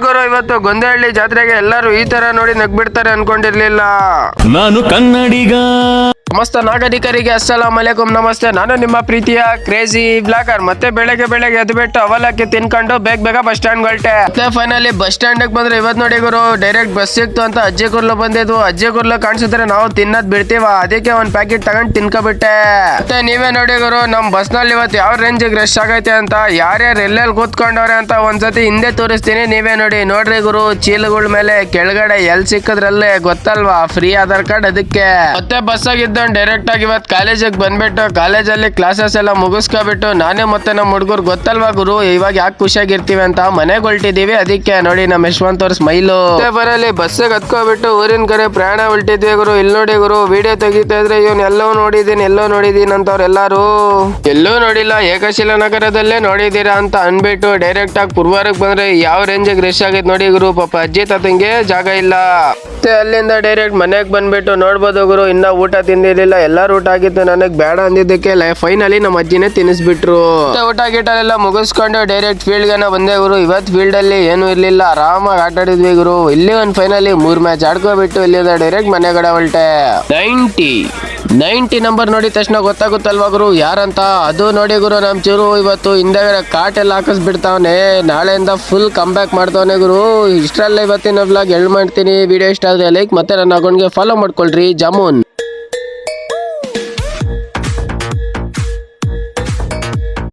ಗುರು ಇವತ್ತು ಗೊಂದಹಳ್ಳಿ ಜಾತ್ರೆಗೆ ಎಲ್ಲರೂ ಈ ತರ ನೋಡಿ ನಗ್ಬಿಡ್ತಾರೆ ಅನ್ಕೊಂಡಿರ್ಲಿಲ್ಲ. ನಾನು ಕನ್ನಡಿಗ. ಸಮಸ್ತ ನಾಗರಿಕರಿಗೆ ಅಸ್ಸಲಾಂ ಅಲೈಕುಂ, ನಮಸ್ತೆ. ನಾನು ನಿಮ್ಮ ಪ್ರೀತಿಯ ಕ್ರೇಜಿ ಬ್ಲಾಕರ್. ಮತ್ತೆ ಬೆಳಗ್ಗೆ ಎದ್ಬಿಟ್ಟು ಅವಲಕ್ಕಿ ತಿನ್ಕೊಂಡು ಬೇಗ ಬಸ್ ಸ್ಟ್ಯಾಂಡ್ ಹೊರಟೆ. ಮತ್ತೆ ಫೈನಲಿ ಬಸ್ ಸ್ಟ್ಯಾಂಡ್ ಬಂದ್ರೆ ಇವತ್ತು ನೋಡಿ ಗುರು ಡೈರೆಕ್ಟ್ ಬಸ್ ಸಿಕ್ತು ಅಂತ ಅಜ್ಜಿ ಕುರ್ಲು ಬಂದಿದ್ವು. ಅಜ್ಜಿ ಕುರ್ಲು ಕಾಣಿಸಿದ್ರೆ ನಾವು ತಿನ್ನೋದ್ ಬಿಡ್ತೀವ, ಅದಕ್ಕೆ ಒಂದ್ ಪ್ಯಾಕೆಟ್ ತಗೊಂಡ್ ತಿನ್ಕೊಬಿಟ್ಟೆ. ಮತ್ತೆ ನೀವೇ ನೋಡಿ ಗುರು ನಮ್ ಬಸ್ ನಲ್ಲಿ ಇವತ್ತು ಯಾವ ರೇಂಜಿಗೆ ರಶ್ ಆಗೈತೆ ಅಂತ, ಯಾರ್ಯಾರು ಎಲ್ಲೆಲ್ಲಿ ಕೂತ್ಕೊಂಡವ್ರೆ ಅಂತ ಒಂದ್ಸತಿ ಹಿಂದೆ ತೋರಿಸ್ತೀನಿ, ನೀವೇ ನೋಡ್ರಿ ಗುರು. ಚೀಲಗಳ ಮೇಲೆ ಕೆಳಗಡೆ ಎಲ್ ಸಿಕ್ಕದ್ರಲ್ಲೇ ಗೊತ್ತಲ್ವಾ, ಫ್ರೀ ಆಧಾರ್ ಕಾರ್ಡ್. ಅದಕ್ಕೆ ಮತ್ತೆ ಬಸ್ ಆಗಿದ್ದ ಡೈರೆಕ್ಟ್ ಆಗಿ ಇವತ್ತು ಕಾಲೇಜಿಗೆ ಬಂದ್ಬಿಟ್ಟು ಕಾಲೇಜಲ್ಲಿ ಕ್ಲಾಸಸ್ ಎಲ್ಲ ಮುಗಿಸ್ಕೊಬಿಟ್ಟು ನಾನೇ ಮತ್ತೆ ನಮ್ಮ ಹುಡುಗರು ಗೊತ್ತಲ್ವಾ ಗುರು ಇವಾಗ ಯಾಕೆ ಖುಷಿಯಾಗಿರ್ತೀವಿ ಅಂತ ಮನೆಗೆ ಹೊಲ್ಟಿದೀವಿ. ಅದಕ್ಕೆ ನೋಡಿ ನಮ್ಮ ಯಶವಂತ್ ಅವ್ರ ಸ್ಮೈಲು. ಬರಲಿ ಬಸ್ಸಿಗೆ ಹತ್ಕೊಬಿಟ್ಟು ಊರಿನ ಕಡೆ ಪ್ರಯಾಣ ಹೊಲ್ಟಿದ್ವಿ ಗುರು. ಇಲ್ಲಿ ನೋಡಿ ಗುರು ವಿಡಿಯೋ ತೆಗಿತಾ ಇದ್ರೆ ಇವನ್ ಎಲ್ಲೋ ನೋಡಿದೀನಿ ಅಂತವ್ರು ಎಲ್ಲಾರು ಎಲ್ಲೂ ನೋಡಿಲ್ಲ, ಏಕಶಿಲಾ ನಗರದಲ್ಲೇ ನೋಡಿದೀರಾ ಅಂತ ಅನ್ಬಿಟ್ಟು ಡೈರೆಕ್ಟ್ ಆಗಿ ಪುರ್ವಾರಕ್ಕೆ ಬಂದ್ರೆ ಯಾವ ರೇಂಜಿಗೆ ರಶ್ ಆಗಿದ್ ನೋಡಿ ಗುರು. ಪಾಪ ಅಜ್ಜಿ ತಾತಂಗೆ ಜಾಗ ಇಲ್ಲ. ಮತ್ತೆ ಅಲ್ಲಿಂದ ಡೈರೆಕ್ಟ್ ಮನೆಗೆ ಬಂದ್ಬಿಟ್ಟು ನೋಡ್ಬೋದು ಗುರು ಇನ್ನ ಊಟ ತಿಂದಿರ್ಲಿಲ್ಲ, ಎಲ್ಲಾರು ಊಟ ಆಗಿತ್ತು. ನನಗ್ ಬೇಡ ಅಂದಿದ್ದಕ್ಕೆ ಫೈನಲಿ ನಮ್ಮ ಅಜ್ಜಿನೇ ತಿನ್ನಿಸ್ಬಿಟ್ರು. ಊಟ ಗೀಟ ಎಲ್ಲ ಮುಗಿಸ್ಕೊಂಡು ಡೈರೆಕ್ಟ್ ಫೀಲ್ಡ್ ಗೆ ಬಂದೆ ಗುರು. ಇವತ್ತು ಫೀಲ್ಡ್ ಅಲ್ಲಿ ಏನು ಇರ್ಲಿಲ್ಲ, ಆರಾಮಾಗಿ ಆಟ ಆಡಿದ್ವಿ ಗುರು. ಇಲ್ಲಿ ಒಂದು ಫೈನಲಿ 3 ಮ್ಯಾಚ್ ಆಡ್ಕೋಬಿಟ್ಟು ಇಲ್ಲಿಂದ ಡೈರೆಕ್ಟ್ ಮನೆ ಕಡೆ ಹೊಲ್ಟೆ. 90 ನಂಬರ್ ನೋಡಿದ ತಕ್ಷಣ ಗೊತ್ತಾಗುತ್ತಲ್ವಾ ಗುರು ಯಾರಂತ. ಅದು ನೋಡಿ ಗುರು ನಮ್ ಚೂರು ಇವತ್ತು ಹಿಂದೆಗಡೆ ಕಾಟ್ ಎಲ್ಲ ಹಾಕಿಸ್ಬಿಡ್ತಾವನೆ, ನಾಳೆಯಿಂದ ಫುಲ್ ಕಮ್ ಬ್ಯಾಕ್ ಮಾಡ್ತಾವನೆ ಗುರು. ಇಷ್ಟರಲ್ಲೇ ಇವತ್ತಿನ ವ್ಲಾಗ್ ಎಳ್ ಮಾಡ್ತೀನಿ. ವಿಡಿಯೋ ಇಷ್ಟ ಆದ್ರೆ ಲೈಕ್ ಮತ್ತೆ ನನ್ನ ಅಕೌಂಟ್ಗೆ ಫಾಲೋ ಮಾಡ್ಕೊಳ್ರಿ. ಜಾಮೂನ್.